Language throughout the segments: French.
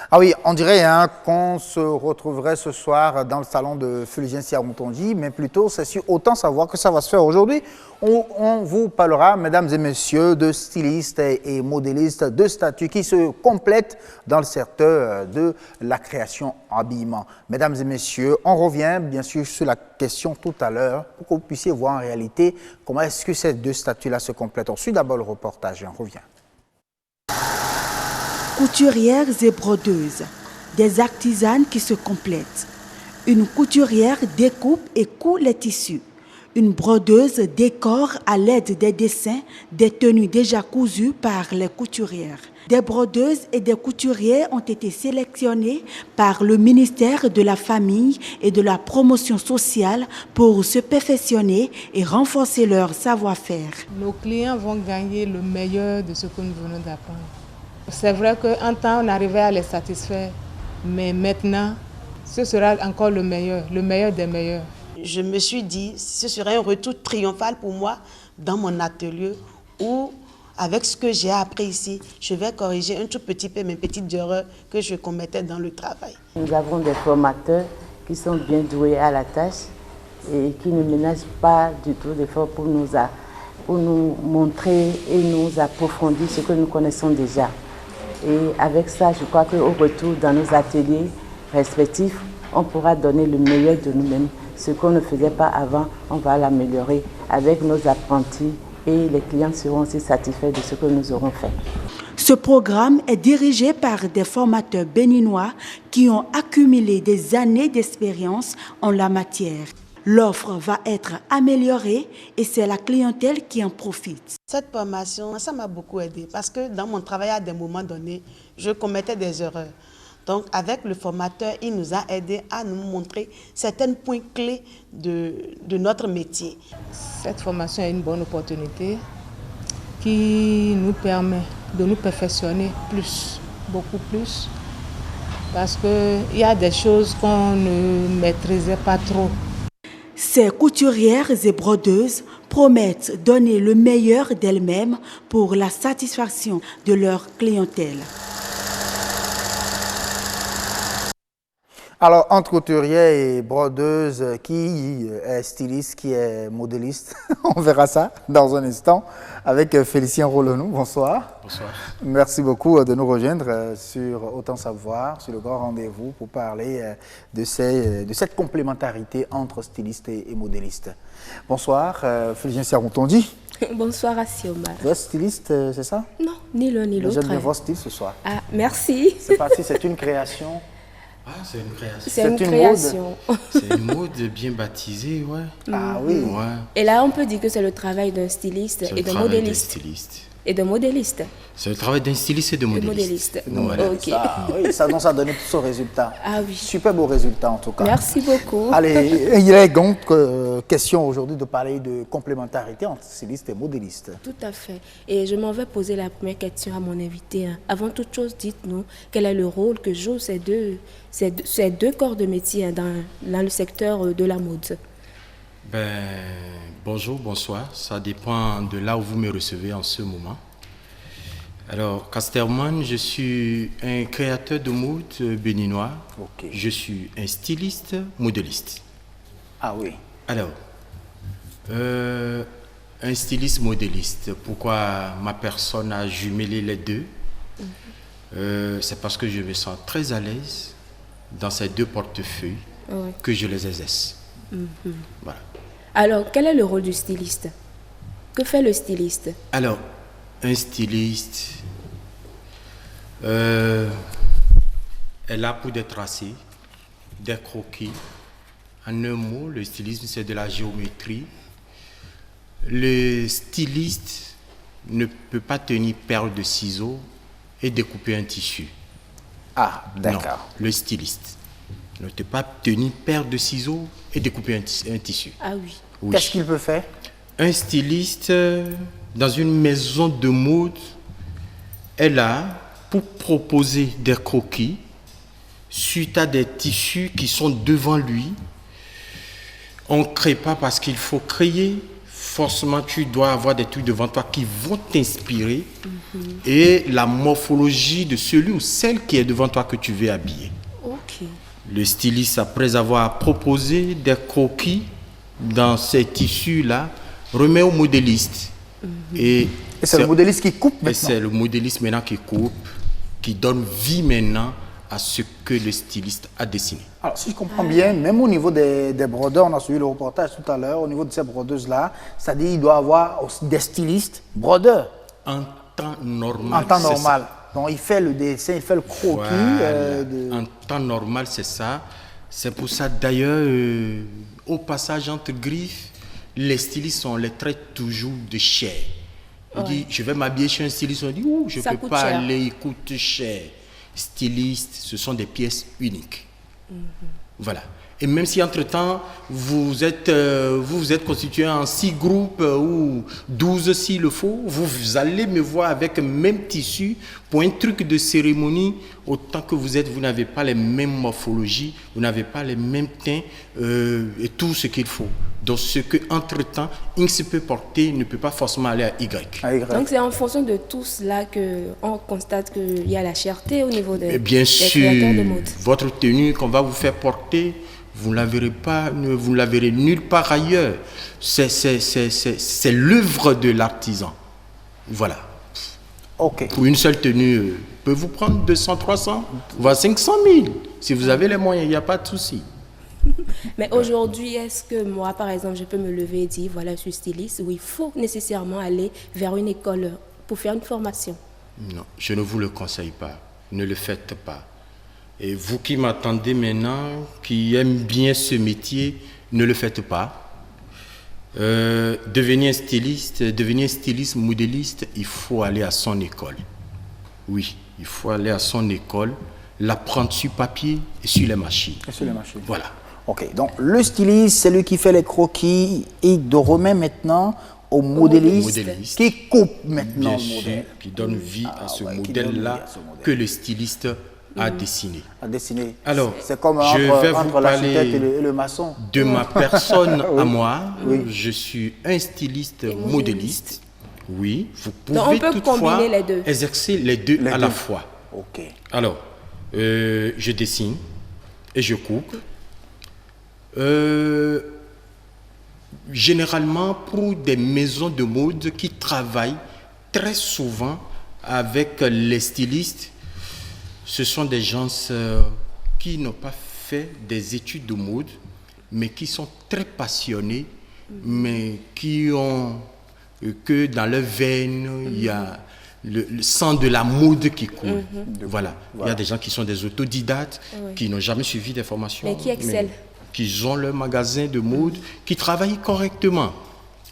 Ah oui, on dirait qu'on se retrouverait ce soir dans le salon de Fulgence Siaroutondi, mais plutôt c'est sur Autant Savoir que ça va se faire aujourd'hui. On vous parlera, mesdames et messieurs, de stylistes et modélistes de statuts qui se complètent dans le secteur de la création habillement. Mesdames et messieurs, on revient bien sûr sur la question tout à l'heure pour que vous puissiez voir en réalité comment est-ce que ces deux statuts-là se complètent. On suit d'abord le reportage et on revient. Couturières et brodeuses, des artisanes qui se complètent. Une couturière découpe et coud les tissus. Une brodeuse décore à l'aide des dessins des tenues déjà cousues par les couturières. Des brodeuses et des couturiers ont été sélectionnés par le ministère de la Famille et de la Promotion sociale pour se perfectionner et renforcer leur savoir-faire. Nos clients vont gagner le meilleur de ce que nous venons d'apprendre. C'est vrai qu'en temps, on arrivait à les satisfaire, mais maintenant, ce sera encore le meilleur des meilleurs. Je me suis dit, ce serait un retour triomphal pour moi dans mon atelier où, avec ce que j'ai appris ici, je vais corriger un tout petit peu mes petites erreurs que je commettais dans le travail. Nous avons des formateurs qui sont bien doués à la tâche et qui ne ménagent pas du tout d'efforts pour nous montrer et nous approfondir ce que nous connaissons déjà. Et avec ça, je crois qu'au retour dans nos ateliers respectifs, on pourra donner le meilleur de nous-mêmes. Ce qu'on ne faisait pas avant, on va l'améliorer avec nos apprentis et les clients seront aussi satisfaits de ce que nous aurons fait. Ce programme est dirigé par des formateurs béninois qui ont accumulé des années d'expérience en la matière. L'offre va être améliorée et c'est la clientèle qui en profite. Cette formation, ça m'a beaucoup aidé parce que dans mon travail, à des moments donnés, je commettais des erreurs. Donc, avec le formateur, il nous a aidés à nous montrer certains points clés de notre métier. Cette formation est une bonne opportunité qui nous permet de nous perfectionner plus, beaucoup plus, parce qu'il y a des choses qu'on ne maîtrisait pas trop. Ces couturières et brodeuses promettent donner le meilleur d'elles-mêmes pour la satisfaction de leur clientèle. Alors, entre couturière et brodeuse, qui est styliste, qui est modéliste, on verra ça dans un instant avec Félicien Rollenou. Bonsoir. Bonsoir. Merci beaucoup de nous rejoindre sur Autant Savoir, sur le grand rendez-vous pour parler de cette complémentarité entre styliste et modéliste. Bonsoir, Félicien Siaroutondi. Bonsoir Asioma. Vous êtes styliste, c'est ça? Non, ni l'un ni l'autre. J'aime bien votre style ce soir. Ah, merci. C'est parti, c'est une création. Ah, c'est une création. C'est une création. C'est une mode bien baptisée, ouais. Ah oui. Ouais. Et là, on peut dire que c'est le travail d'un styliste et d'un modéliste. Et d'un modéliste. C'est le travail d'un styliste et de modéliste. Voilà. Ok. Ça donne tout ce résultat. Ah oui. Super beau résultat en tout cas. Merci beaucoup. Allez, il est donc question aujourd'hui de parler de complémentarité entre styliste et modéliste. Tout à fait. Et je m'en vais poser la première question à mon invité. Avant toute chose, dites-nous quel est le rôle que jouent ces deux corps de métier dans le secteur de la mode. Bonjour, bonsoir. Ça dépend de là où vous me recevez en ce moment. Alors, Casterman, je suis un créateur de mode béninois. Okay. Je suis un styliste, modéliste. Ah oui. Alors, un styliste modéliste, pourquoi ma personne a jumelé les deux? C'est parce que je me sens très à l'aise dans ces deux portefeuilles que je les exerce. Voilà. Alors, quel est le rôle du styliste? Que fait le styliste? Alors, un styliste est là pour des tracés, des croquis. En un mot, le stylisme, c'est de la géométrie. Le styliste ne peut pas tenir perle de ciseaux et découper un tissu. Ah, d'accord. Non, le styliste ne peut pas tenir perle de ciseaux et découper un tissu. Ah oui. Oui. Qu'est-ce qu'il peut faire? Un styliste dans une maison de mode est là pour proposer des croquis suite à des tissus qui sont devant lui. On ne crée pas parce qu'il faut créer. Forcément, tu dois avoir des trucs devant toi qui vont t'inspirer et la morphologie de celui ou celle qui est devant toi que tu veux habiller. Ok. Le styliste, après avoir proposé des croquis dans ces tissus-là, remet au modéliste. Et c'est le modéliste qui coupe Et maintenant. c'est le modéliste maintenant qui coupe, qui donne vie maintenant à ce que le styliste a dessiné. Alors, si je comprends bien, même au niveau des brodeurs, on a suivi le reportage tout à l'heure, au niveau de ces brodeuses-là, c'est-à-dire qu'il doit y avoir aussi des stylistes brodeurs En temps normal. en temps c'est normal. ça. Donc, il fait le dessin, il fait le croquis. Voilà. En temps normal, c'est ça. C'est pour ça, d'ailleurs, au passage entre griffes, les stylistes, on les traite toujours de cher. On dit, je vais m'habiller chez un styliste, on dit, je ne Ça peux coûte pas cher. aller, il coûte cher. Stylistes, ce sont des pièces uniques. Voilà. Et même si entre-temps, vous êtes constitué en 6 groupes ou 12 s'il le faut, vous allez me voir avec le même tissu pour un truc de cérémonie, autant que vous n'avez pas les mêmes morphologies, vous n'avez pas les mêmes teints et tout ce qu'il faut. Donc ce que entre-temps, X peut porter ne peut pas forcément aller à Y. Donc c'est en fonction de tout cela qu'on constate qu'il y a la cherté au niveau Et des bien créateurs de sûr, mode. votre tenue qu'on va vous faire porter, vous ne la verrez pas, vous ne la verrez nulle part ailleurs. C'est l'œuvre de l'artisan. Voilà. OK. Pour une seule tenue, peut vous prendre 200, 300, voire 500 000. Si vous avez les moyens, il n'y a pas de souci. Mais aujourd'hui, est-ce que moi, par exemple, je peux me lever et dire, voilà, je suis styliste, ou il faut nécessairement aller vers une école pour faire une formation? Non, je ne vous le conseille pas. Ne le faites pas. Et vous qui m'attendez maintenant, qui aimez bien ce métier, ne le faites pas. Devenir un styliste modéliste, il faut aller à son école. Oui, il faut aller à son école, l'apprendre sur papier et sur les machines. Et sur les machines. Voilà. OK. Donc, le styliste, c'est lui qui fait les croquis et de remet maintenant au modéliste qui coupe maintenant Bien le sûr, modèle. qui donne vie à ce qui donne vie modèle-là à ce modèle. que le styliste a dessiné. À dessiner. Alors, c'est comme je vais entre vous l'architecte parler et le maçon. de ma personne à moi. Oui. Je suis un styliste modéliste. Oui, vous Donc, pouvez on peut toutefois combiner les deux. exercer les deux à la fois. OK. Alors, je dessine et je coupe. Généralement, pour des maisons de mode qui travaillent très souvent avec les stylistes, ce sont des gens qui n'ont pas fait des études de mode, mais qui sont très passionnés, mais qui ont que dans leur veine, il y a le sang de la mode qui coule. Voilà. Il y a des gens qui sont des autodidactes, qui n'ont jamais suivi des formations. Mais qui excellent. Qui ont leur magasin de mode, qui travaillent correctement.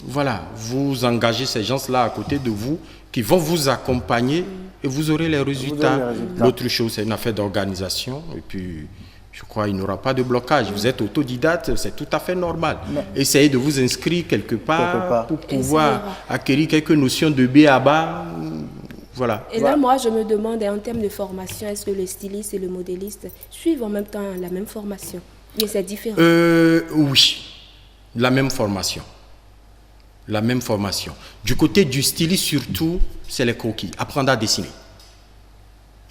Voilà, vous engagez ces gens-là à côté de vous, qui vont vous accompagner et vous aurez les résultats. L'autre chose, c'est une affaire d'organisation. Et puis, je crois qu'il n'y aura pas de blocage. Vous êtes autodidacte, c'est tout à fait normal. Essayez de vous inscrire quelque part pour pouvoir acquérir quelques notions de B à bas. Voilà. Et là, moi, je me demande, en termes de formation, est-ce que le styliste et le modéliste suivent en même temps la même formation? Oui, c'est différent. Oui, la même formation. La même formation. Du côté du styliste, surtout, c'est les croquis, apprendre à dessiner.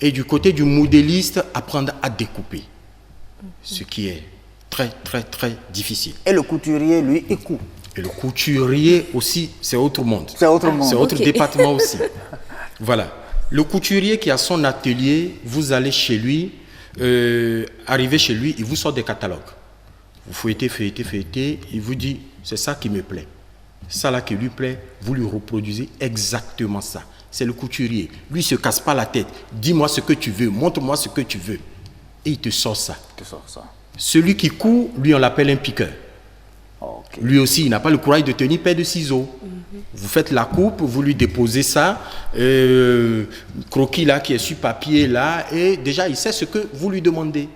Et du côté du modéliste, apprendre à découper. Ce qui est très, très, très difficile. Et le couturier, lui, il coupe. Et le couturier aussi, c'est autre monde. C'est autre monde. C'est autre département aussi. Voilà. Le couturier qui a son atelier, vous allez chez lui, arrivez chez lui, il vous sort des catalogues. Vous feuilletez, il vous dit, c'est ça qui me plaît. Ça là qui lui plaît, vous lui reproduisez exactement ça. C'est le couturier. Lui, il ne se casse pas la tête. Dis-moi ce que tu veux, montre-moi ce que tu veux. Et il te sort ça. Celui qui coud, lui, on l'appelle un piqueur. Okay. Lui aussi, il n'a pas le courage de tenir paire de ciseaux. Vous faites la coupe, vous lui déposez ça, croquis là qui est sur papier là, et déjà il sait ce que vous lui demandez.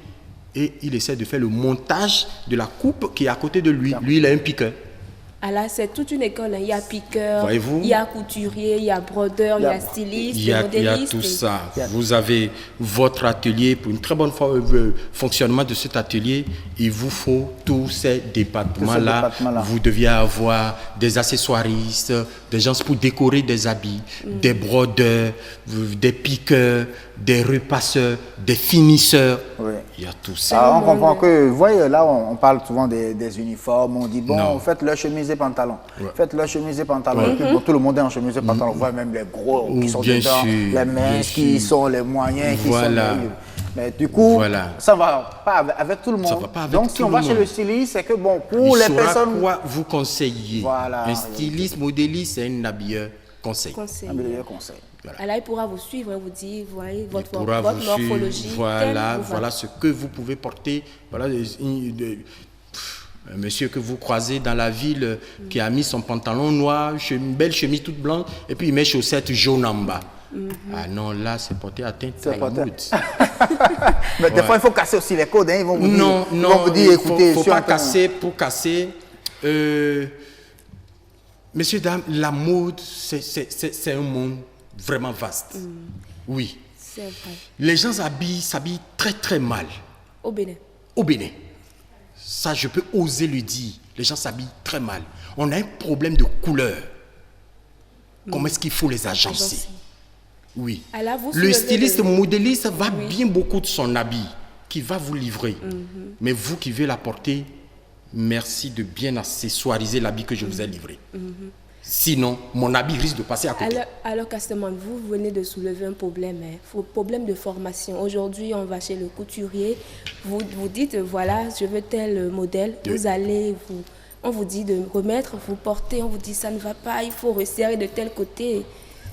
Et il essaie de faire le montage de la coupe qui est à côté de lui. Lui, il a un piqueur. Ah là, c'est toute une école. Il y a piqueur, voyez-vous, il y a couturier, il y a brodeur, il y a styliste, il y a tout ça. Vous avez votre atelier. Pour une très bonne fonctionnement de cet atelier, il vous faut tous ces départements-là. Vous deviez avoir des accessoiristes, des gens pour décorer des habits, des brodeurs, des piqueurs, des repasseurs, des finisseurs. Oui. Il y a tout ça. Alors, on comprend que, vous voyez, là, on parle souvent des uniformes, on dit, bon, Non. faites leur chemise et pantalon. Ouais. Faites leur chemise et pantalon. Et puis, bon, tout le monde est en chemise et pantalon. On voit même les gros qui sont Bien dedans, sûr, les minces bien qui sûr. sont les moyens qui Voilà. sont... Mais du coup, Voilà. ça ne va pas avec tout le monde. Ça va pas avec Donc, si tout on le va chez monde. le styliste, c'est que, bon, pour Il les saura personnes... quoi vous conseiller. Voilà. Un styliste, modéliste, c'est un habilleur conseil. Conseil. Un meilleur conseil. Alors, il pourra vous suivre et vous dire, voyez, Il votre pourra vous morphologie. suivre. Voilà, telle vous va. voilà ce que vous pouvez porter. Voilà, un monsieur que vous croisez dans la ville qui a mis son pantalon noir, une belle chemise toute blanche, et puis il met chaussettes jaunes en bas. Ah non, là, c'est porter atteinte à la porter- mode. Mais des fois, il faut casser aussi les codes. Hein. Ils vont vous dire, Non, ils non, vont vous dire, il écoutez, faut sur pas un temps- casser pour casser. Messieurs, dames, la mode, c'est un monde vraiment vaste. Oui. C'est vrai. Les gens s'habillent très très mal Au Bénin. au Bénin. Ça, je peux oser le dire. Les gens s'habillent très mal. On a un problème de couleur. Comment est-ce qu'il faut les agencer? Agencer. Oui. Alors, vous Le soulevez styliste le- modéliste va bien beaucoup de son habit, qui va vous livrer. Mais vous qui veulent l'apporter, merci de bien accessoiriser l'habit que je vous ai livré. Sinon, mon habit risque de passer à côté. Alors Casteman, vous venez de soulever un problème, problème de formation. Aujourd'hui, on va chez le couturier, vous dites, voilà, je veux tel modèle, Oui. vous allez, on vous dit de remettre, vous portez, on vous dit ça ne va pas, il faut resserrer de tel côté.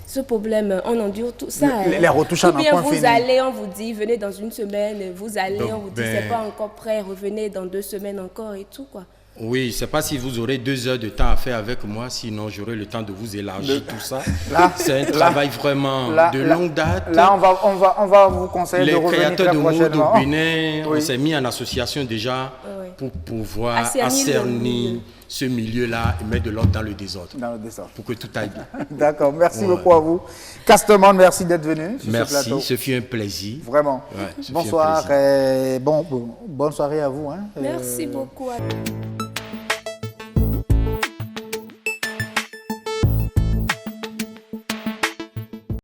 Ce problème, on endure tout ça. Les retouches en Ou bien point vous fini. allez, on vous dit, venez dans une semaine, vous allez, Donc, on vous dit, ben- c'est pas encore prêt, revenez dans 2 semaines encore et tout, quoi. Oui, je ne sais pas si vous aurez 2 heures de temps à faire avec moi, sinon j'aurai le temps de vous élargir tout ça. Là, C'est un travail vraiment de longue date. Là, on va vous conseiller Les de revenir créateurs très de mode prochainement. au Bénin, Oui. on s'est mis en association déjà Ouais. pour pouvoir Acernir le acernir milieu. ce milieu-là et mettre de l'ordre dans le désordre, Dans le dessin. pour que tout aille bien. D'accord, merci Ouais. beaucoup à vous. Casteman, merci d'être venu sur ce Merci, plateau. ce fut un plaisir. Vraiment. Ouais, ce fut un Bonsoir plaisir. et bonne soirée à vous. Hein. Merci beaucoup.